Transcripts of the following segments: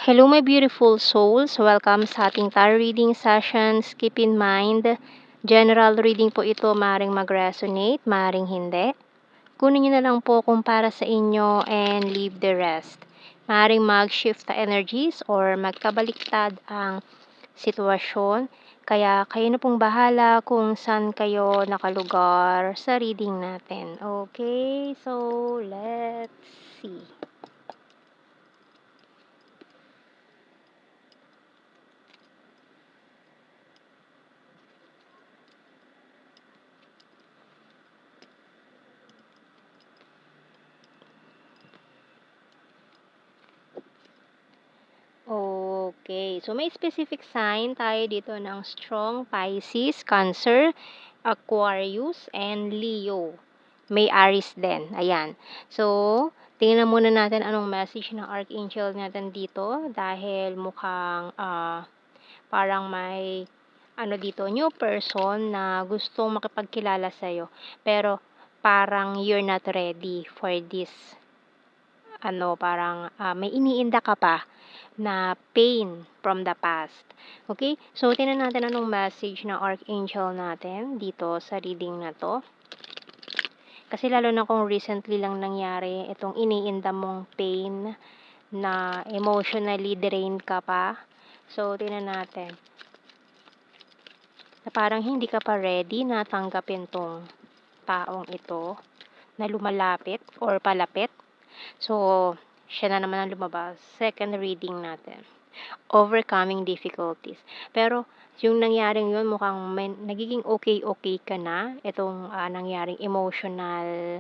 Hello, my beautiful souls. Welcome sa ating tarot reading sessions. Keep in mind, general reading po ito, maring mag-resonate, maring hindi. Kunin nyo na lang po kung para sa inyo and leave the rest. Maring mag-shift na energies or magkabaliktad ang sitwasyon. Kaya kayo na pong bahala kung saan kayo nakalugar sa reading natin. Okay, so let's see. Okay. So, may specific sign tayo dito ng strong Pisces, Cancer, Aquarius, and Leo. May Aries din. Ayan. So, tingnan muna natin anong message ng Archangel natin dito dahil mukhang parang may dito, new person na gustong makipagkilala sa'yo. Pero, parang you're not ready for this. Parang may iniinda ka pa na pain from the past. Okay? So, tingnan natin anong message ng Archangel natin dito sa reading na to. Kasi lalo na kung recently lang nangyari itong iniinda mong pain na emotionally drained ka pa. So, tingnan natin. Na parang hindi ka pa ready na tanggapin tong taong ito na lumalapit or palapit. So, siya na naman ang lumabas. Second reading natin. Overcoming difficulties. Pero, yung nangyaring yun, mukhang nagiging okay ka na. Itong nangyaring emotional,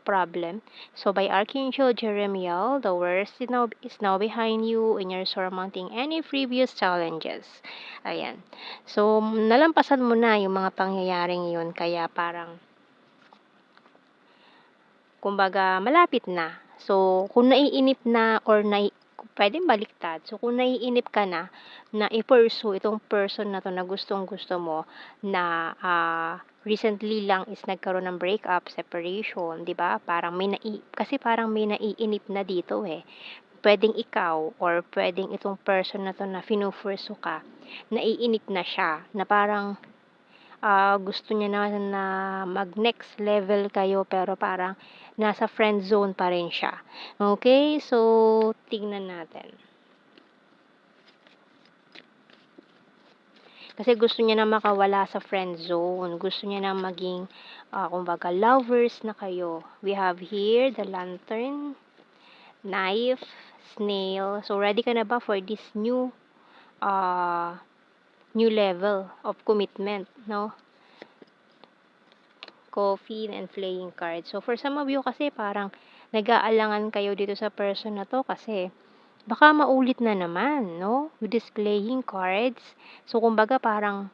problem. So, by Archangel Jeremiel, the worst is now behind you and you're surmounting any previous challenges. Ayan. So, nalampasan mo na yung mga pangyayaring yun, kaya parang kumbaga malapit na. So, kung naiinip na or pwedeng baliktad. So, kung naiinip ka na i-pursue itong person na to na gustong-gusto mo na recently lang is nagkaroon ng breakup, separation, 'di ba? Kasi parang may naiinip na dito eh. Pwedeng ikaw or pwedeng itong person na to na finupursu ka, naiinip na siya na parang gusto niya na mag next level kayo pero parang nasa friend zone pa rin siya. Okay? So, tingnan natin. Kasi gusto niya na makawala sa friend zone. Gusto niya na maging, kumbaga, lovers na kayo. We have here the lantern, knife, snail. So, ready ka na ba for this new level of commitment, no? Coffee and playing cards. So, for some of you kasi parang nag-aalangan kayo dito sa person na to kasi baka maulit na naman, no? With this playing cards. So, kumbaga parang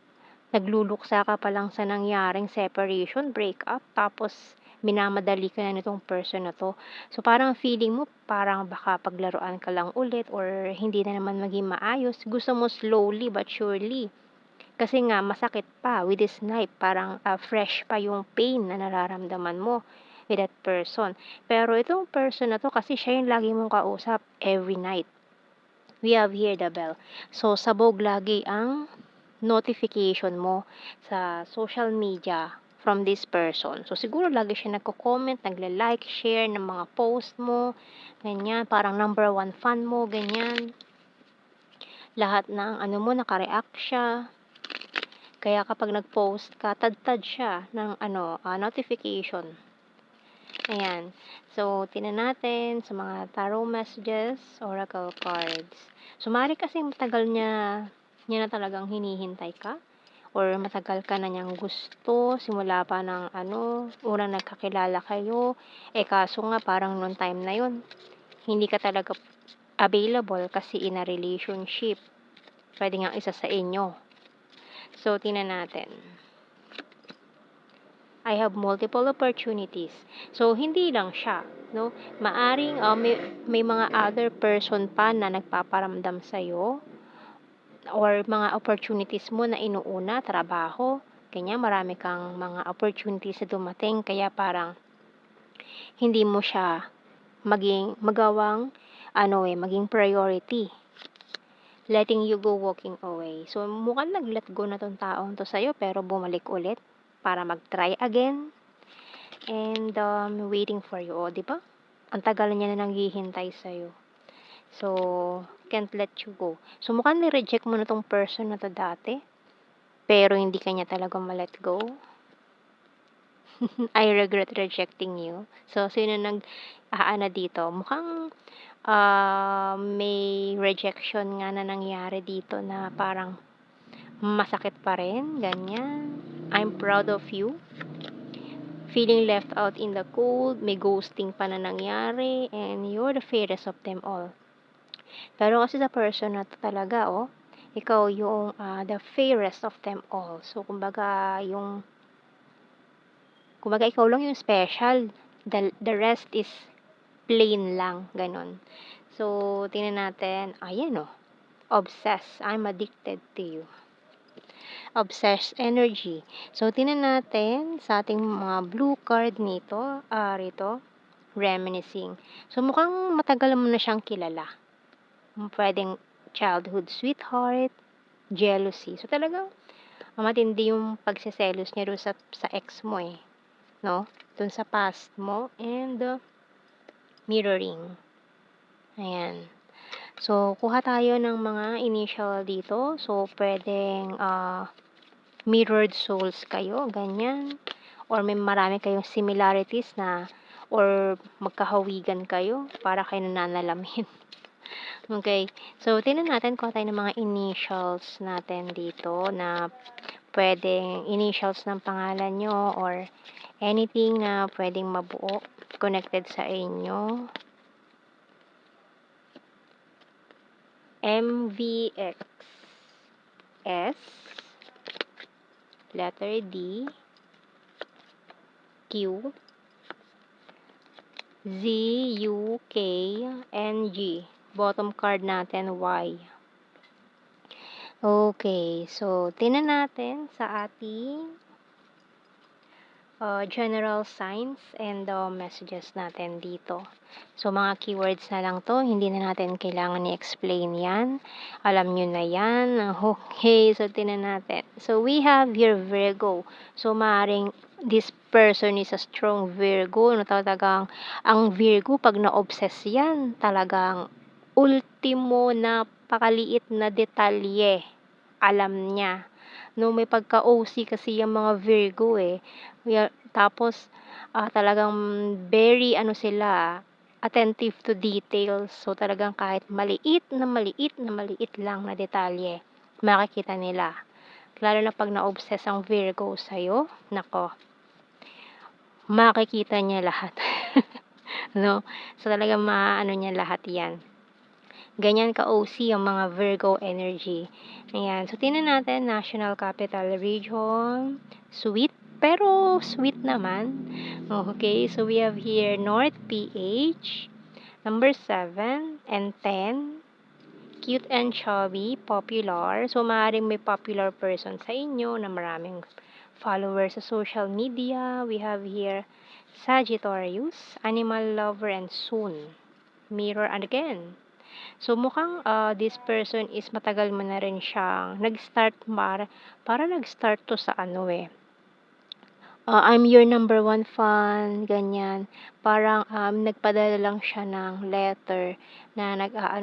nagluluksa ka pa lang sa nangyaring separation, breakup, tapos minamadali ka na nitong person na to. So, parang feeling mo parang baka paglaruan ka lang ulit or hindi na naman maging maayos. Gusto mo slowly but surely. Kasi nga masakit pa with this knife, parang fresh pa yung pain na nararamdaman mo with that person. Pero itong person na to kasi siya yung lagi mong kausap every night. We have here the bell. So, sabog lagi ang notification mo sa social media from this person. So, siguro lagi siya nagko-comment, nagle-like, share ng mga post mo, ganyan, parang number 1 fan mo, ganyan. Lahat ng mo, nakareact siya. Kaya kapag nag-post ka, tad-tad siya ng notification. Ayan. So, tingnan natin sa mga tarot messages, oracle cards. So, maaari kasi matagal niya na talagang hinihintay ka or matagal ka na niyang gusto, simula pa ng unang nagkakilala kayo. Kaso nga parang noong time na yun, hindi ka talaga available kasi in a relationship. Pwede nga isa sa inyo. So, tingnan natin. I have multiple opportunities. So, hindi lang siya, no? Maaring may mga other person pa na nagpaparamdam sa'yo or mga opportunities mo na inuuna, trabaho, ganyan, marami kang mga opportunities na dumating, kaya parang hindi mo siya magawang maging priority. Letting you go, walking away. So, mukhang nag-let go na 'tong taong 'to sa'yo pero bumalik ulit para mag-try again and, waiting for you. Oh, 'di ba? Ang tagal niya na naghihintay sa'yo. So, can't let you go. So, mukhang ni-reject mo na 'tong person na 'to dati, pero hindi ka niya talaga ma-let go. I regret rejecting you. So, sino nag-aano dito? Mukhang, may rejection nga na nangyari dito na parang masakit pa rin, ganyan. I'm proud of you. Feeling left out in the cold, may ghosting pa na nangyari, and you're the fairest of them all. Pero kasi sa person na 'to talaga, ikaw yung, the fairest of them all. So, kumbaga ikaw lang yung special, the rest is plain lang, gano'n. So, tingnan natin, ayan, obsessed, I'm addicted to you. Obsessed energy. So, tingnan natin sa ating mga blue card rito, reminiscing. So, mukhang matagal mo na siyang kilala. Puwedeng childhood sweetheart, jealousy. So, talagang matindi yung pagseselos niya do'n sa ex mo, 'no, do'n sa past mo and, mirroring. Ayan. So, kuha tayo ng mga initial dito. So, puwedeng, mirrored souls kayo, ganyan. Or may marami kayong similarities or magkahawigan kayo, para kayo nananalamin. Okay. So, tingnan natin kuha tayo ng mga initials natin dito na puwedeng initials ng pangalan niyo or anything na puwedeng mabuo connected sa inyo. MVX, S, letter D, Q, Z, U, K, and G. Bottom card natin, Y. Okay, so tingnan natin sa ating general signs and messages natin dito. So, mga keywords na lang to, hindi na natin kailangan i-explain yan. Alam nyo na yan. Okay, so tingnan natin. So, we have here Virgo. So, maaaring this person is a strong Virgo. No, talagang ang Virgo, pag na-obsess yan, talagang ultimo na pakaliit na detalye alam niya. No, may pagka-OC kasi yung mga Virgo, tapos, talagang very sila, attentive to details. So, talagang kahit maliit na maliit na maliit lang na detalye, makikita nila. Lalo na 'pag na-obsess ang Virgo sa'yo, naku, makikita niya lahat. 'No? So, talagang maaano niya lahat 'yan. Ganyan ka-OC ang mga Virgo energy. Ayan. So, tingnan natin, National Capital Region, sweet, pero sweet naman. Okay, so we have here North PH, number 7 and 10, cute and chubby, popular. So, maaaring may popular person sa inyo na maraming followers sa social media. We have here Sagittarius, animal lover, and soon. Mirror and again. So, mukhang, this person is matagal mo na rin siyang nag-start para nag-start 'to sa I'm your number one fan, ganyan. Parang, nagpadala lang siya ng letter na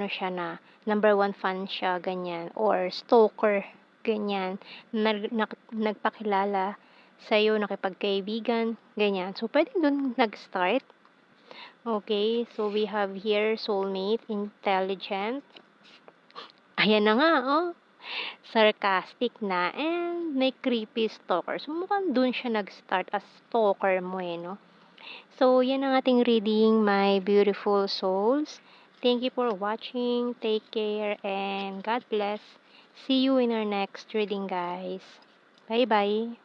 siya na number one fan siya, ganyan, or stalker, ganyan. Nagpakilala sa'yo, nakipagkaibigan, ganyan. So, puwedeng dun nag-start. Okay, so we have here soulmate, intelligent. Ayan na nga, sarcastic na, and may creepy stalker. So, mukhang dun siya nag-start as stalker mo, no? So, yan ang ating reading, my beautiful souls. Thank you for watching. Take care and God bless. See you in our next reading, guys. Bye-bye.